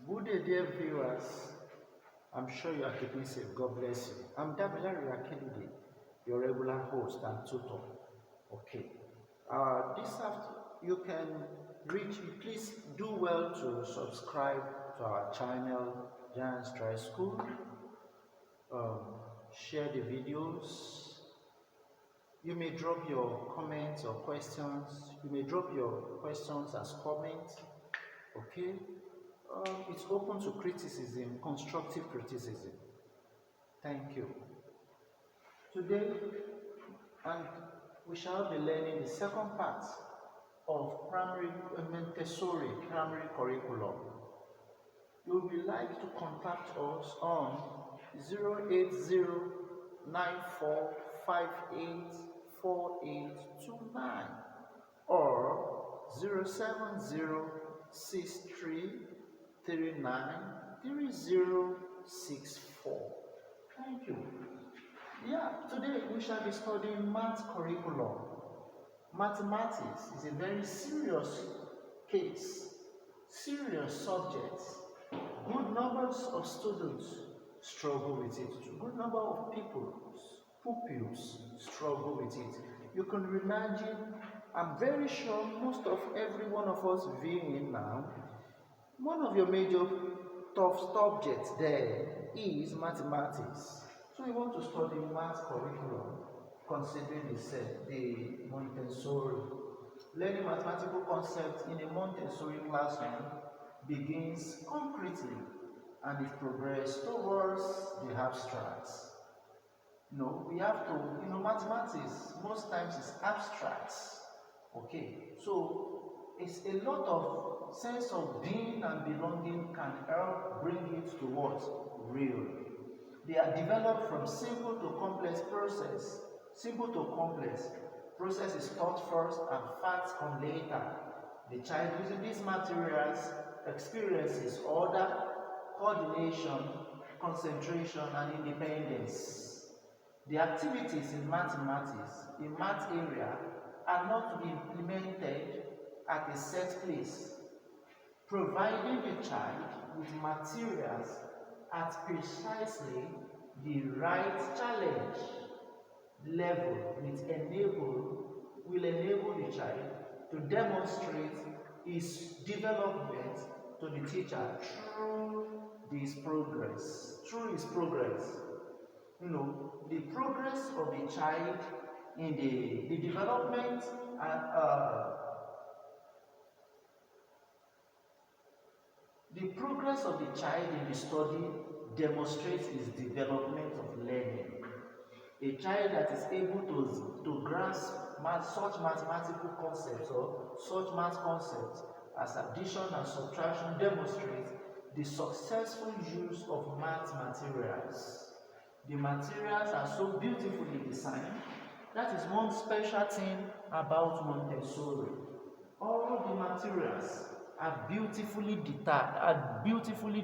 Good day, dear viewers. I'm sure you are keeping safe. God bless you. I'm Damilare Kennedy, your regular host and tutor. Okay. This after you can reach. Please do well to subscribe to our channel, Giants Try School. Um, Share the videos. You may drop your comments or questions. You may drop your questions as comments. Okay. It's open to criticism, constructive criticism. Thank you. Today, and we shall be learning the second part of Montessori primary curriculum. You will like to contact us on 08094584829 or 07063393064. Thank you. Yeah, today we shall be studying math curriculum. Mathematics is a very serious case, serious subject. Good numbers of students struggle with it. Good number of pupils struggle with it. You can imagine, I'm very sure most of every one of us viewing now, one of your major tough subjects there is mathematics. So we want to study math curriculum considering the Montessori. Learning mathematical concepts in a Montessori classroom begins concretely and it progresses towards the abstracts. We have to, mathematics most times is abstracts. Okay, so it's a lot of sense of being and belonging can help bring it to what? Real. They are developed from simple to complex process. Simple to complex. Process is taught first and facts come later. The child using these materials experiences order, coordination, concentration, and independence. The activities in mathematics, in math area, are not to be implemented at a set place, providing the child with materials at precisely the right challenge level will enable the child to demonstrate his development to the teacher through his progress. The progress of the child in the development and the progress of the child in the study demonstrates his development of learning. A child that is able to grasp such mathematical concepts or such math concepts as addition and subtraction demonstrates the successful use of math materials. The materials are so beautifully designed. That is one special thing about Montessori. All the materials are beautifully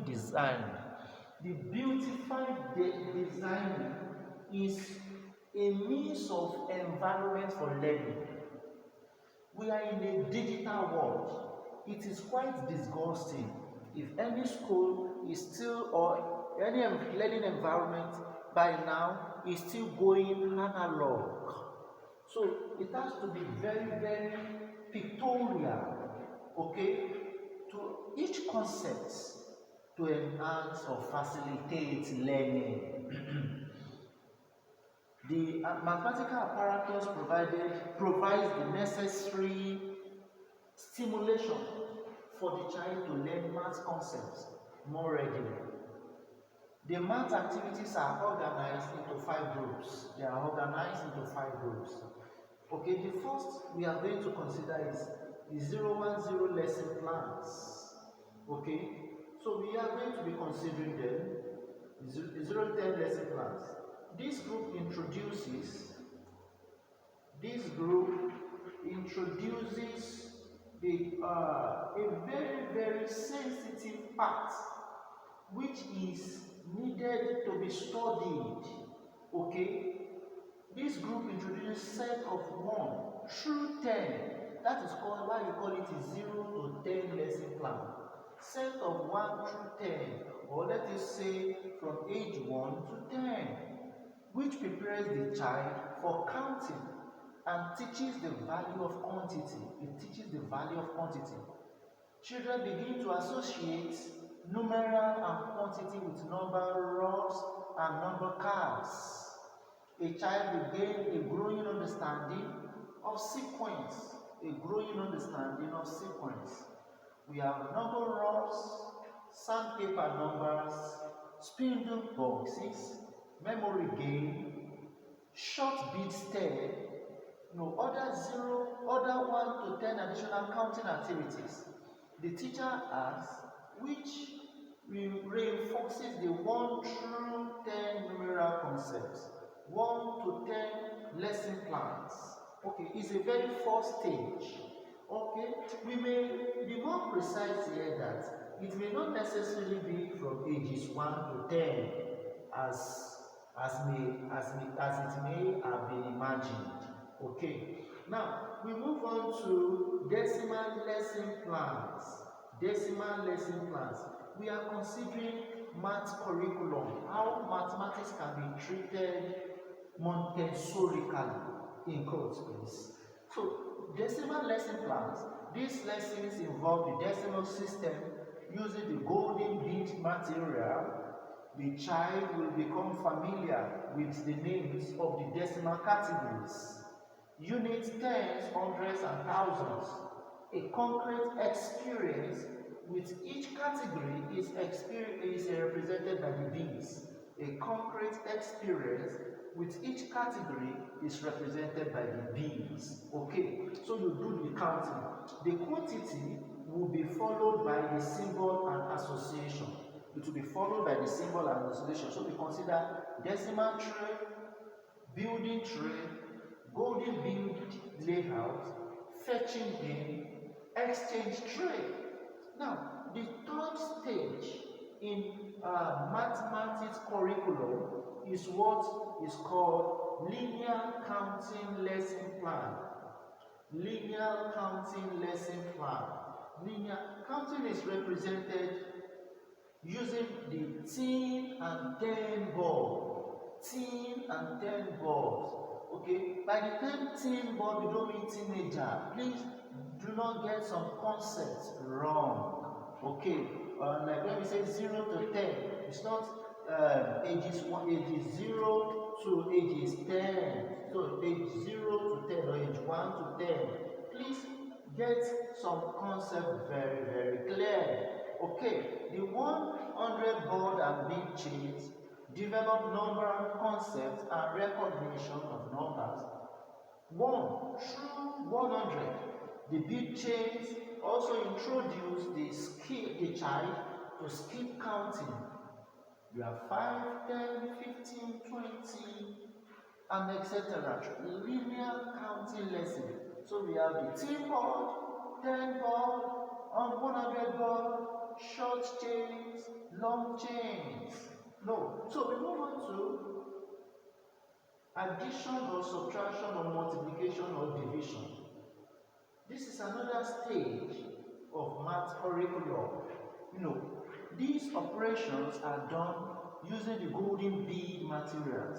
designed. The beautified design is a means of environment for learning. We are in a digital world. It is quite disgusting if any school is still, or any learning environment by now is still going analog. So it has to be very, very pictorial, okay, to each concept to enhance or facilitate learning. The mathematical apparatus provides the necessary stimulation for the child to learn math concepts more readily. The math activities are organized into 5 groups. Okay, the first we are going to consider is the 010 lesson plans. Okay, so we are going to be considering them, the 010 lesson plans. This group introduces a very, very sensitive part which is needed to be studied. Okay, this group introduces set of 1 through 10. That is why you call it a 0 to 10 lesson plan. set of 1 through 10, or let us say from age 1 to 10, which prepares the child for counting and teaches the value of quantity. It teaches the value of quantity. Children begin to associate numeral and quantity with number rods and number cards. A child will gain a growing understanding of sequence. A growing understanding of sequence. We have number rods, sandpaper numbers, spindle boxes, memory game, short beat step, other 1 to 10 additional counting activities. The teacher asks which reinforces the 1 through 10 numeral concepts, 1 to 10 lesson plans. Okay, it's a very first stage. Okay, we may be more precise here that it may not necessarily be from ages 1 to 10 as it may have been imagined. Okay, now we move on to decimal lesson plans. Decimal lesson plans. We are considering math curriculum, how mathematics can be treated Montessorically, in quotes, please. So, decimal lesson plans. These lessons involve the decimal system using the golden bead material. The child will become familiar with the names of the decimal categories. Units, tens, hundreds, and thousands. A concrete experience with each category is represented by the beads. A concrete experience with each category is represented by the beads. Okay, so you do the counting. The quantity will be followed by the symbol and association. It will be followed by the symbol and association. So we consider decimal tray, building tray, golden bead layout, fetching game, exchange tray. Now, the third stage in mathematics curriculum is what is called linear counting lesson plan. Linear counting lesson plan. Linear counting is represented using the 10 and 10 board. 10 and 10 boards. Okay, by the time 10 board, we don't mean teenager. Please do not get some concepts wrong. Okay, like when we say 0 to 10, it's not ages 0 to ages 10. So age 0 to 10 or age 1 to 10. Please get some concept very, very clear. Okay, the 100 board and bead chains develop number concepts and recognition of numbers. 1 through 100. The bead chains also introduce the child to skip counting. You have 5, 10, 15, 20, and etc. Linear counting lesson. So we have the 10 board, 10 board, 100 board, short chains, long chains. No. So we move on to addition or subtraction or multiplication or division. This is another stage of math curriculum. These operations are done using the golden bead materials.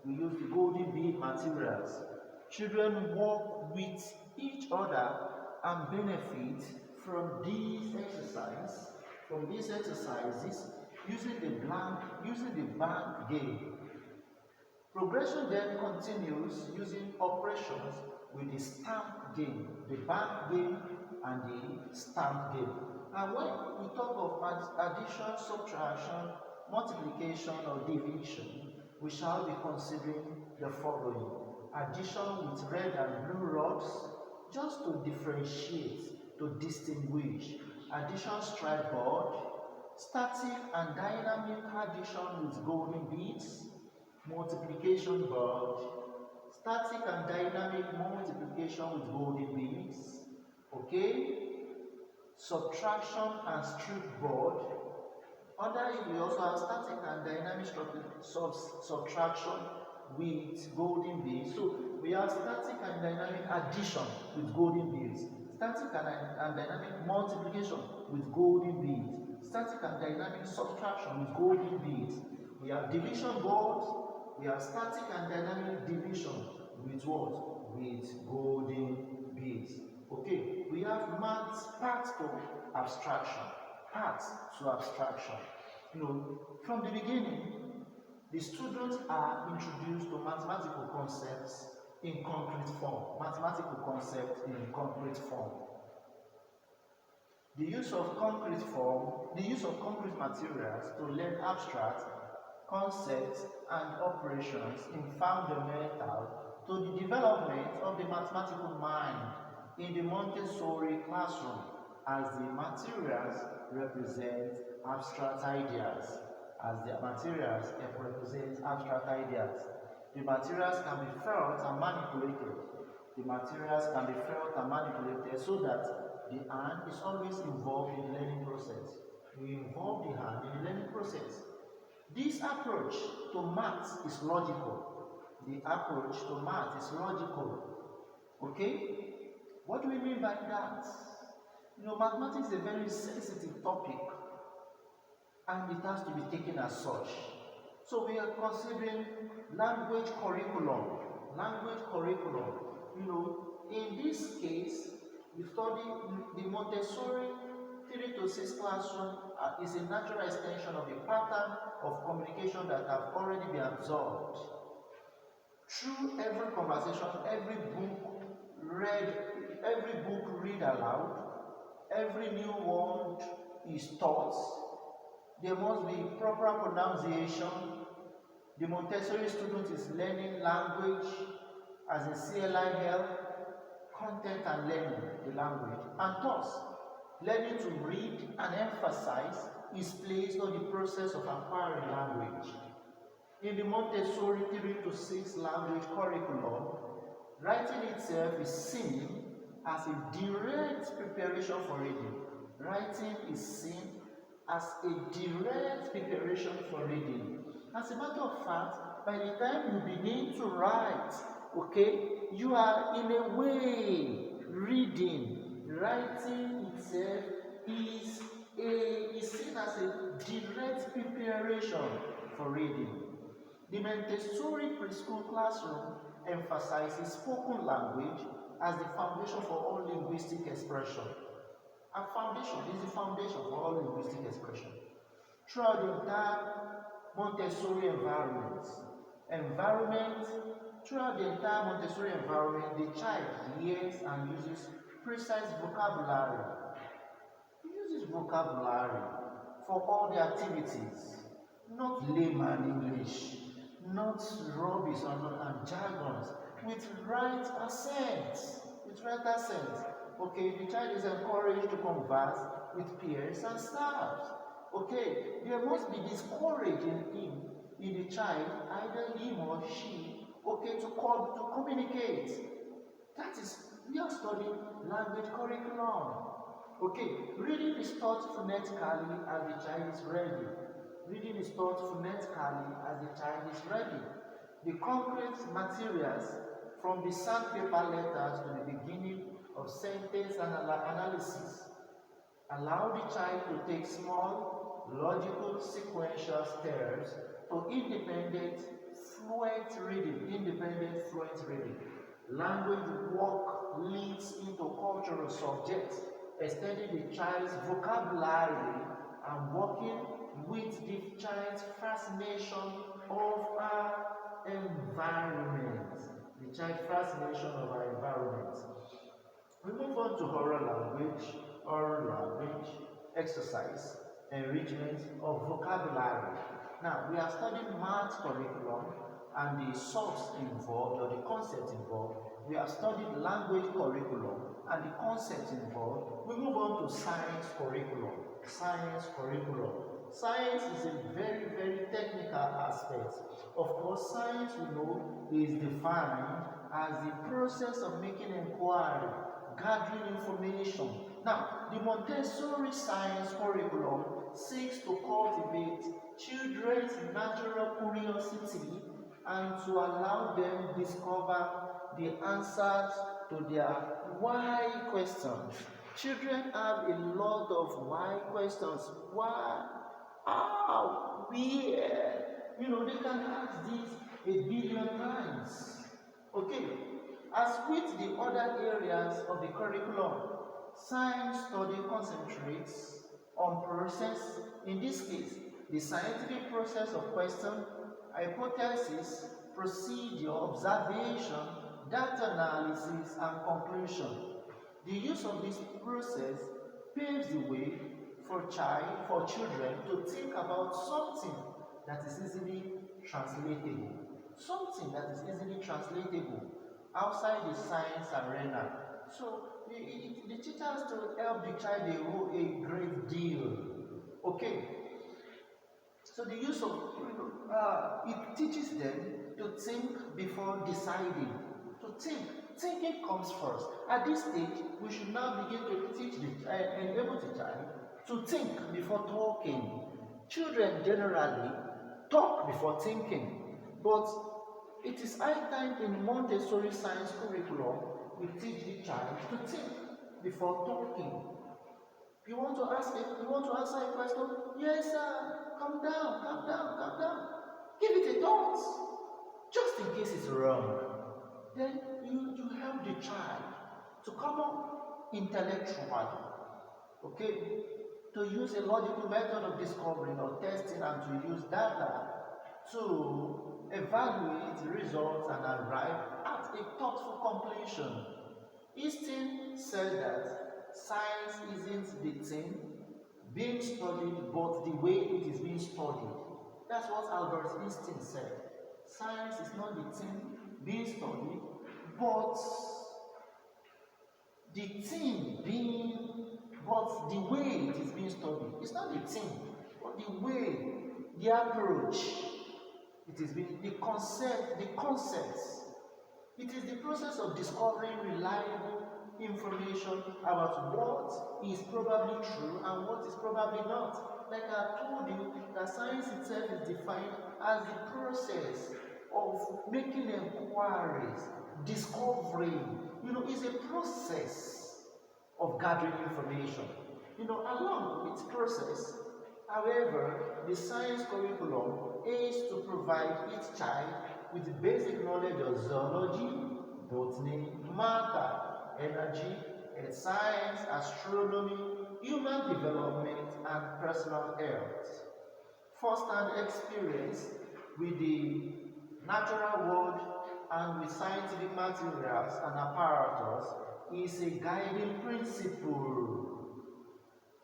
We use the golden bead materials. Children work with each other and benefit from these exercises using the bank game. Progression then continues using operations with the stamp game, the bank game and the stamp game. And when we talk of addition, subtraction, multiplication or division, we shall be considering the following. Addition with red and blue rods, just to differentiate, to distinguish. Addition stripe board, static and dynamic addition with golden beads, multiplication board, static and dynamic multiplication with golden beads, okay, subtraction and strip board. Under it, we also have static and dynamic subtraction with golden beads. So we have static and dynamic addition with golden beads, static and dynamic multiplication with golden beads, static and dynamic subtraction with golden beads. We have division boards, we have static and dynamic division with what? With golden beads. Okay, we have maths path to abstraction, path to abstraction. From the beginning, the students are introduced to mathematical concepts in concrete form. Mathematical concepts in concrete form. The use of concrete materials to learn abstract concepts and operations is fundamental to the development of the mathematical mind in the Montessori classroom, as the materials represent abstract ideas. The materials can be felt and manipulated. So that the hand is always involved in the learning process. We involve the hand in the learning process. This approach to maths is logical. Okay? What do we mean by that? Mathematics is a very sensitive topic, and it has to be taken as such. So we are considering language curriculum. In this case, we study the Montessori 3 to 6 classroom is a natural extension of the pattern of communication that have already been absorbed. Through every conversation, every book read aloud, every new word is taught. There must be proper pronunciation. The Montessori student is learning language as a CLIL, content and learning the language, and thus learning to read and emphasize is placed on the process of acquiring language. In the Montessori 3 to 6 language curriculum, writing itself is seen as a direct preparation for reading. As a matter of fact, by the time you begin to write, you are in a way reading. Writing itself is seen as a direct preparation for reading. The Montessori preschool classroom emphasizes spoken language as the foundation for all linguistic expression. A foundation is the foundation for all linguistic expression. Throughout the entire Montessori environment, the child hears and uses precise vocabulary. He uses vocabulary for all the activities, not layman English, not rubbish and jargons, with right accents. The child is encouraged to converse with peers and staff. There must be this courage in the child, either him or she, to communicate. That is, we are studying language curriculum. Reading is taught phonetically as the child is ready. The concrete materials, from the sandpaper letters to the beginning of sentence analysis, allow the child to take small, logical, sequential steps to independent, fluent reading. Language work leads into cultural subjects, extending the child's vocabulary and working with the child's fascination of our environment. We move on to oral language, exercise, enrichment of vocabulary. Now, we are studying math curriculum and the subs involved or the concepts involved. We have studied language curriculum and the concepts involved. We move on to science curriculum. Science is a very, very technical aspect. Of course, science, is defined as the process of making inquiry, gathering information. Now, the Montessori science curriculum seeks to cultivate children's natural curiosity and to allow them discover the answers to their why questions. Children have a lot of why questions. Why? How? Where? They can ask this a billion times. Okay, as with the other areas of the curriculum, science study concentrates on process, in this case, the scientific process of question, hypothesis, procedure, observation, data analysis, and conclusion. The use of this process paves the way for children to think about something that is easily translatable. Something that is easily translatable outside the science arena. So the teacher has to help the child a great deal. Okay. So the use of it teaches them to think before deciding. To think. Thinking comes first. At this stage, we should now begin to teach and enable the child to think before talking. Children generally talk before thinking, but it is high time in Montessori science curriculum we teach the child to think before talking. You want to answer a question? Yes, sir. Calm down, calm down, calm down. Give it a thought. Just in case it's wrong. Then you help the child to come up intellectually. Okay? To use a logical method of discovering or testing and to use data to evaluate the results and arrive at a thoughtful completion. Einstein said that science isn't the thing being studied, but the way it is being studied. That's what Albert Einstein said. Science is not the thing being studied, but the way it is being studied. It's not the thing, but the way, the approach. It is being the concepts. It is the process of discovering reliable information about what is probably true and what is probably not. Like I told you, that science itself is defined as the process of making inquiries, discovering. It's a process of gathering information. Along with process, however, the science curriculum aims to provide each child with the basic knowledge of zoology, botany, matter, energy, and science, astronomy, human development, and personal health. First-hand experience with the natural world and with scientific materials and apparatus is a guiding principle.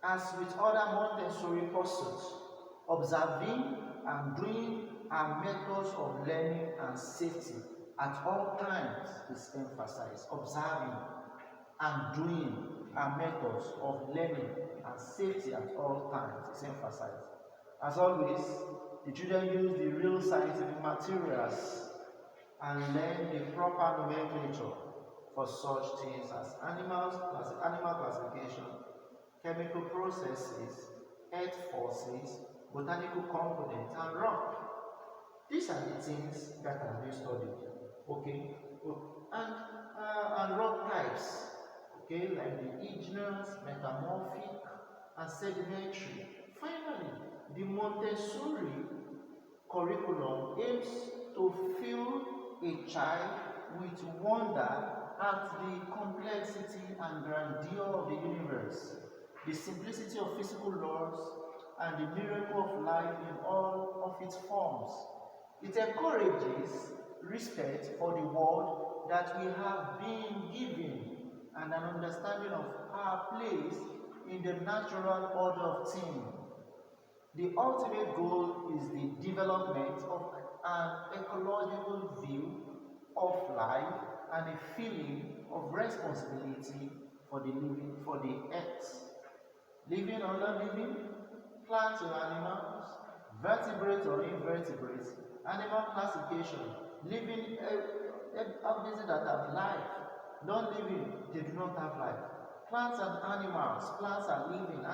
As with other Montessori pursuits, observing and doing are methods of learning and safety at all times is emphasized. Observing and doing are methods of learning and safety at all times is emphasized. As always, the children use the real scientific materials and learn the proper nomenclature for such things as animal classification, chemical processes, earth forces, botanical components, and rock. These are the things that are being studied. Okay? And rock types. Okay, like the igneous, metamorphic, and sedimentary. Finally, the Montessori curriculum aims to fill a child with wonder at the complexity and grandeur of the universe, the simplicity of physical laws, and the miracle of life in all of its forms. It encourages respect for the world that we have been given and an understanding of our place in the natural order of things. The ultimate goal is the development of an ecological view of life and a feeling of responsibility for the earth. Living or non-living, plants or animals, vertebrates or invertebrates, animal classification, living organisms that have life, non-living, they do not have life. Plants and animals, plants are living.